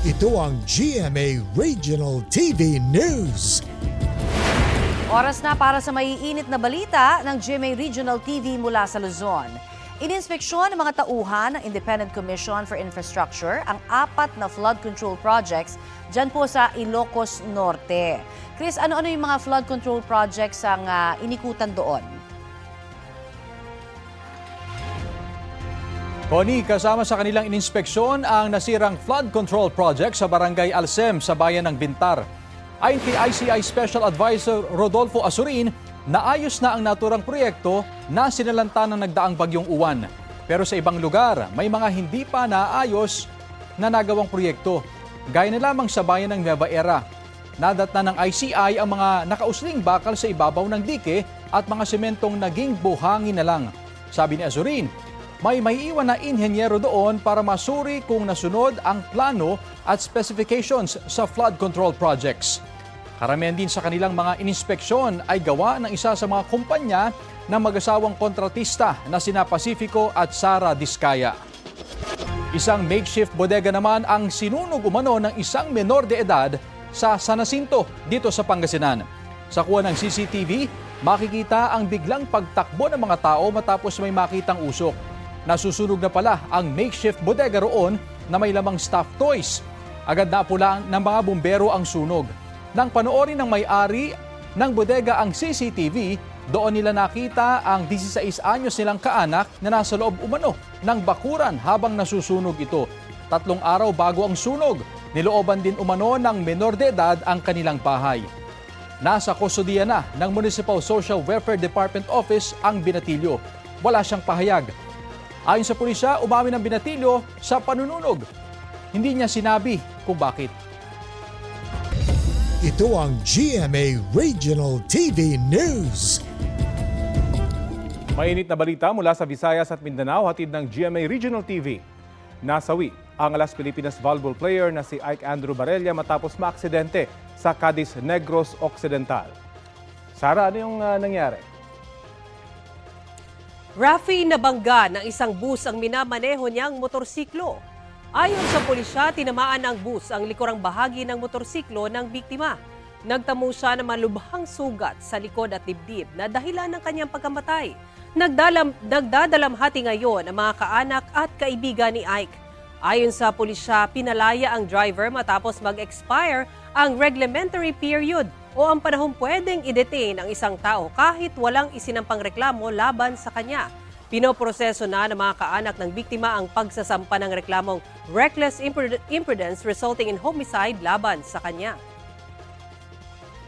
Ito ang GMA Regional TV News. Oras na para sa maiinit na balita ng GMA Regional TV mula sa Luzon. Ininspeksyon ng mga tauhan ng Independent Commission for Infrastructure ang 4 na flood control projects dyan po sa Ilocos Norte. Chris, ano-ano yung mga flood control projects ang inikutan doon? Connie, kasama sa kanilang ininspeksyon ang nasirang flood control project sa Barangay Alsem sa bayan ng Bintar. Ayon kay ICI Special Advisor Rodolfo Asurin, naayos na ang naturang proyekto na sinalanta ng nagdaang bagyong Uwan. Pero sa ibang lugar, may mga hindi pa naayos na nagawang proyekto. Gaya na lamang sa bayan ng Nueva Era. Nadatna ng ICI ang mga nakausling bakal sa ibabaw ng dike at mga sementong naging buhangin na lang. Sabi ni Azurin, may maiiwan na inhenyero doon para masuri kung nasunod ang plano at specifications sa flood control projects. Karamihan din sa kanilang mga ininspeksyon ay gawa ng isa sa mga kumpanya ng mag-asawang kontratista na sina Pacifico at Sara Diskaya. Isang makeshift bodega naman ang sinunog umano ng isang menor de edad sa San Jacinto dito sa Pangasinan. Sa kuha ng CCTV, makikita ang biglang pagtakbo ng mga tao matapos may makitang usok. Nasusunog na pala ang makeshift bodega roon na may lamang stuffed toys. Agad napulaan ng mga bumbero ang sunog. Nang panoorin ng may-ari ng bodega ang CCTV, doon nila nakita ang 16 anyos nilang kaanak na nasa loob umano ng bakuran habang nasusunog ito. 3 araw bago ang sunog, nilooban din umano ng menor de edad ang kanilang bahay. Nasa kustodiya na ng Municipal Social Welfare Department Office ang binatilyo. Wala siyang pahayag. Ayon sa pulisya, umamin ang binatilyo sa panununog. Hindi niya sinabi kung bakit. Ito ang GMA Regional TV News. Mainit na balita mula sa Visayas at Mindanao, hatid ng GMA Regional TV. Nasawi ang Las Pilipinas volleyball player na si Ike Andrew Barella matapos maaksidente sa Cadiz Negros Occidental. Sara, ano yung nangyari? Rafi nabangga ng isang bus ang minamaneho niyang motorsiklo. Ayon sa pulisya, tinamaan ng bus ang likurang bahagi ng motorsiklo ng biktima. Nagtamo siya ng malubhang sugat sa likod at dibdib na dahilan ng kanyang pagkamatay. Nagdadalamhati ngayon ang mga kaanak at kaibigan ni Ike. Ayon sa pulisya, pinalaya ang driver matapos mag-expire ang reglementary period o ang panahong pwedeng i-detain ang isang tao kahit walang isinampang reklamo laban sa kanya. Pinoproseso na ng mga kaanak ng biktima ang pagsasampa ng reklamong reckless imprudence resulting in homicide laban sa kanya.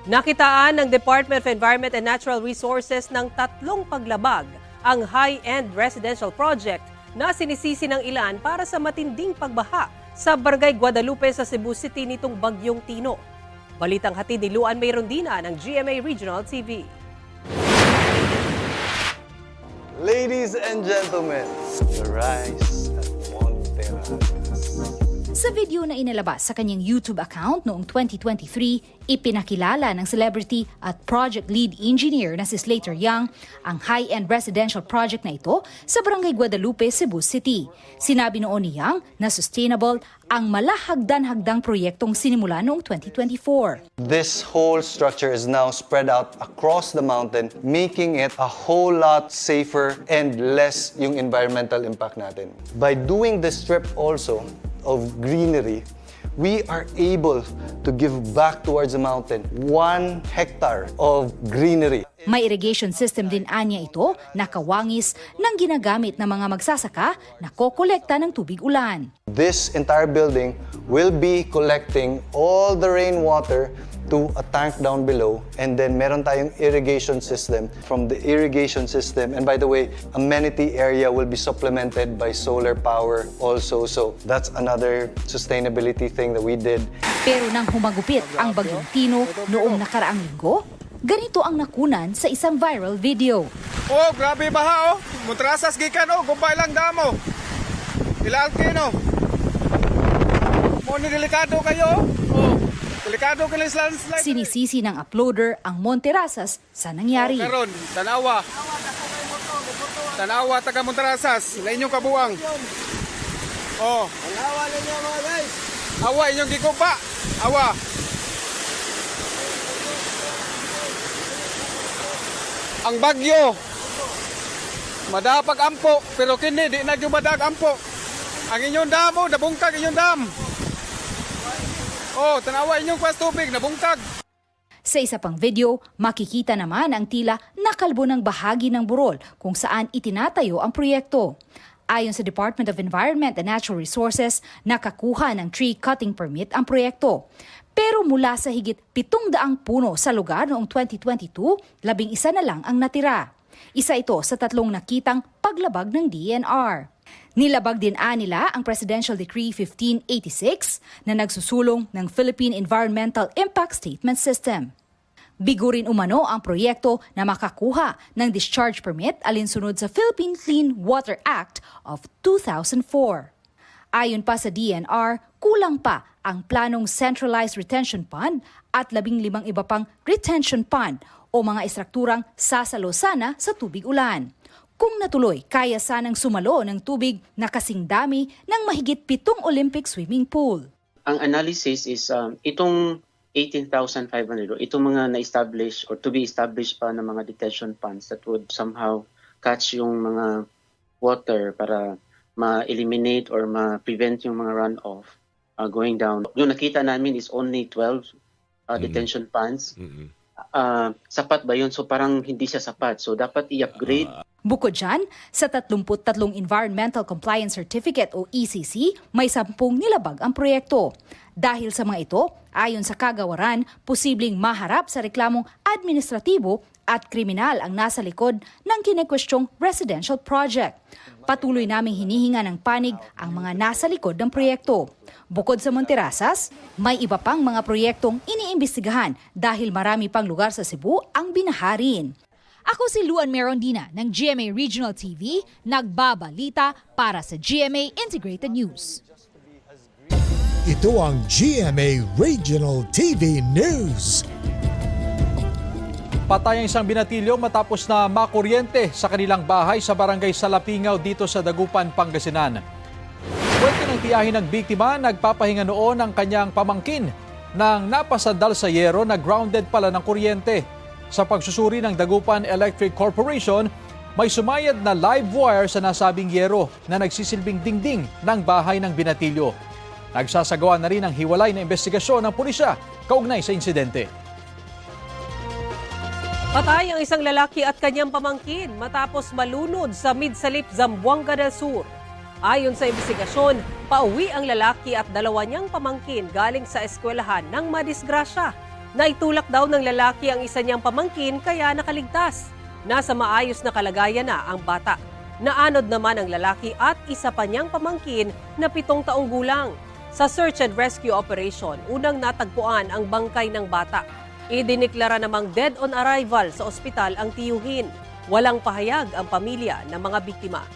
Nakitaan ng Department of Environment and Natural Resources ng 3 paglabag ang high-end residential project na sinisisi ng ilan para sa matinding pagbaha sa Barangay Guadalupe sa Cebu City nitong Bagyong Tino. Balitang hatid ni Luan Mayrondina ng GMA Regional TV. Ladies and gentlemen, the rise at Montera. Sa video na inilabas sa kanyang YouTube account noong 2023, ipinakilala ng celebrity at project lead engineer na si Slater Young ang high-end residential project na ito sa Barangay Guadalupe, Cebu City. Sinabi noon ni Young na sustainable ang malahagdan-hagdang proyektong sinimula noong 2024. This whole structure is now spread out across the mountain, making it a whole lot safer and less yung environmental impact natin. By doing this strip also of greenery, we are able to give back towards the mountain 1 hectare of greenery. May irrigation system din anya ito na kawangis ng ginagamit ng mga magsasaka na kokolekta ng tubig ulan. This entire building will be collecting all the rainwater to a tank down below, and then meron tayong irrigation system. From the irrigation system, and by the way, amenity area will be supplemented by solar power also. So that's another sustainability thing that we did. Pero nang humagupit ang Bagyong Tino noong nakaraang linggo, ganito ang nakunan sa isang viral video. Oh, grabe baha oh. Mutrasas gikan oh, gumpay lang damo. Ilalki no. Mo ni delikado kayo oh. Delikado kayo landslide. Sinisisi ng uploader ang Monterasas sa nangyari. Oh, karon, tanawa. Tanawa taga Monterasas, sa inyong kabuang. Oh. Tanawa ninyo mga guys. Awa inyong gikupa. Awa. Ang bagyo. Madapag ampo, pero kini di na madag ampo. Ang inyong damo, nabungkag inyong dam. Oh, tanawa inyong kwas tubig, nabungkag. Sa isa pang video, makikita naman ang tila nakalbo ng bahagi ng burol kung saan itinatayo ang proyekto. Ayon sa Department of Environment and Natural Resources, nakakuha ng tree cutting permit ang proyekto. Pero mula sa higit 700 puno sa lugar noong 2022, 11 na lang ang natira. Isa ito sa 3 nakitang paglabag ng DNR. Nilabag din nila ang Presidential Decree 1586 na nagsusulong ng Philippine Environmental Impact Statement System. Bigo rin umano ang proyekto na makakuha ng discharge permit alinsunod sa Philippine Clean Water Act of 2004. Ayon pa sa DNR, kulang pa ang planong Centralized Retention Pond at 15 iba pang retention pond o mga istrukturang sasalo sana sa tubig ulan. Kung natuloy, kaya sanang sumalo ng tubig na kasing dami ng mahigit 7 Olympic swimming pool. Ang analysis is itong 18,500, itong mga na-establish or to be established pa ng mga detention ponds that would somehow catch yung mga water para ma-eliminate or ma-prevent yung mga runoff going down. Yung nakita namin is only 12 detention ponds. Sapat ba yun? So parang hindi siya sapat. So dapat i-upgrade. Bukod dyan, sa 33 Environmental Compliance Certificate o ECC, may 10 nilabag ang proyekto. Dahil sa mga ito, ayon sa kagawaran, posibleng maharap sa reklamong administratibo at kriminal ang nasa likod ng kinekwestyong residential project. Patuloy naming hinihinga ng panig ang mga nasa likod ng proyekto. Bukod sa Monterasas, may iba pang mga proyektong iniimbestigahan dahil marami pang lugar sa Cebu ang binaharin. Ako si Luan Merondina ng GMA Regional TV, nagbabalita para sa GMA Integrated News. Ito ang GMA Regional TV News. Patay ang isang binatilyo matapos na makuryente sa kanilang bahay sa barangay Salapingaw dito sa Dagupan, Pangasinan. Kwento ng tiyahin ng biktima, nagpapahinga noon ang kanyang pamangkin nang napasandal sa yero na grounded pala ng kuryente. Sa pagsusuri ng Dagupan Electric Corporation, may sumayad na live wire sa nasabing yero na nagsisilbing dingding ng bahay ng binatilyo. Nagsasagawa na rin ang hiwalay na investigasyon ng pulisya kaugnay sa insidente. Patay ang isang lalaki at kanyang pamangkin matapos malunod sa Midsalip, Zamboanga del Sur. Ayon sa investigasyon, pauwi ang lalaki at 2 niyang pamangkin galing sa eskwelahan ng madisgrasya. Naitulak daw ng lalaki ang isa niyang pamangkin kaya nakaligtas. Nasa maayos na kalagayan na ang bata. Naanod naman ang lalaki at isa pa niyang pamangkin na 7 taong gulang. Sa search and rescue operation, unang natagpuan ang bangkay ng bata. Idiniklara namang dead on arrival sa ospital ang tiyuhin. Walang pahayag ang pamilya ng mga biktima.